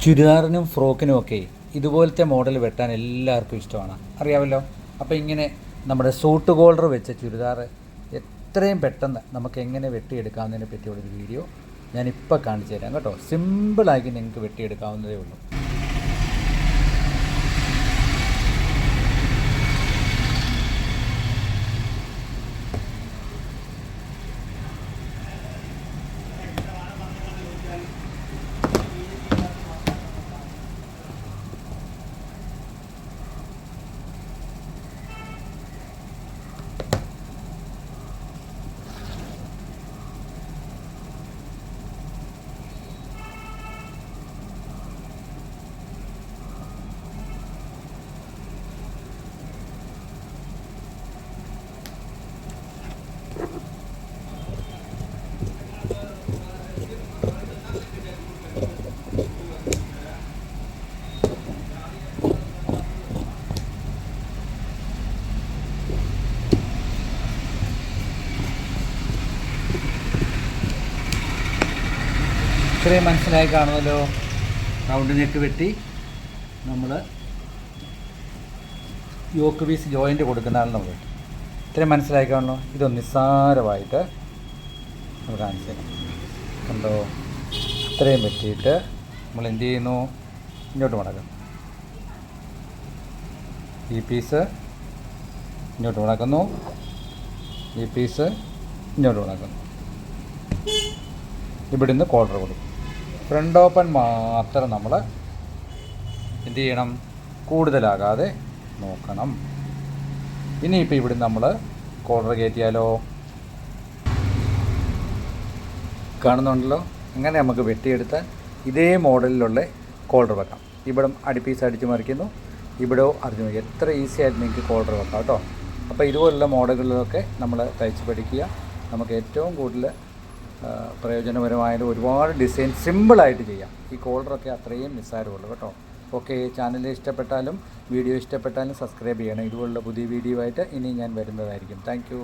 ചുരിദാറിനും ഫ്രോക്കിനും ഒക്കെ ഇതുപോലത്തെ മോഡൽ വെട്ടാൻ എല്ലാവർക്കും ഇഷ്ടമാണ്, അറിയാമല്ലോ. അപ്പോൾ ഇങ്ങനെ നമ്മുടെ സൂട്ട് കോളർ വെച്ച ചുരിദാർ എത്രയും പെട്ടെന്ന് നമുക്ക് എങ്ങനെ വെട്ടിയെടുക്കാവുന്നതിനെ പറ്റിയുള്ളൊരു വീഡിയോ ഞാനിപ്പോൾ കാണിച്ചു തരാം കേട്ടോ. സിമ്പിളാക്കി നിങ്ങൾക്ക് വെട്ടിയെടുക്കാവുന്നതേ ഉള്ളൂ. ഇത്രയും മനസ്സിലായി കാണുമല്ലോ. റൗണ്ട് നെക്ക് വെട്ടി നമ്മൾ യോക്ക് പീസ് ജോയിൻ്റ് കൊടുക്കുന്നതാണ് നമ്മൾ വെട്ടി. ഇത്രയും മനസ്സിലായി കാണുമല്ലോ. ഇതൊന്ന് നിസ്സാരമായിട്ട് നമ്മൾ കാണിച്ചു തരാം. കണ്ടോ, ഇത്രയും വെട്ടിയിട്ട് നമ്മൾ എന്ത് ചെയ്യുന്നു, ഇങ്ങോട്ട് മടക്കുന്നു. ഈ പീസ് ഇങ്ങോട്ട് മടക്കുന്നു, ഈ പീസ് ഇങ്ങോട്ട് മടക്കുന്നു. ഇവിടുന്ന് കോളർ കൊടുക്കും. ഫ്രണ്ട് ഓപ്പൺ മാത്രം നമ്മൾ എന്ത് ചെയ്യണം, കൂടുതലാകാതെ നോക്കണം. ഇനിയിപ്പോൾ ഇവിടുന്ന് നമ്മൾ കോളർ കയറ്റിയാലോ, കാണുന്നുണ്ടല്ലോ. അങ്ങനെ നമുക്ക് വെട്ടിയെടുത്താൽ ഇതേ മോഡലിലുള്ള കോളർ വെക്കാം. ഇവിടെ അടിപ്പീസ് അടിച്ച് മറിക്കുന്നു, ഇവിടെ അടിച്ച് മറിക്കും. എത്ര ഈസി ആയിട്ട് നിങ്ങൾക്ക് കോളർ വെക്കാം കേട്ടോ. അപ്പോൾ ഇതുപോലുള്ള മോഡലുകളൊക്കെ നമ്മൾ തയ്ച്ച് പഠിക്കുക. നമുക്ക് ഏറ്റവും കൂടുതൽ പ്രയോജനപരമായാലും ഒരുപാട് ഡിസൈൻ സിമ്പിളായിട്ട് ചെയ്യാം. ഈ കോളറൊക്കെ അത്രയും നിസ്സാരമുള്ളൂ കേട്ടോ. ഓക്കെ, ചാനൽ ഇഷ്ടപ്പെട്ടാലും വീഡിയോ ഇഷ്ടപ്പെട്ടാലും സബ്സ്ക്രൈബ് ചെയ്യണം. ഇതുപോലുള്ള പുതിയ വീഡിയോ ആയിട്ട് ഇനി ഞാൻ വരുന്നതായിരിക്കും. താങ്ക്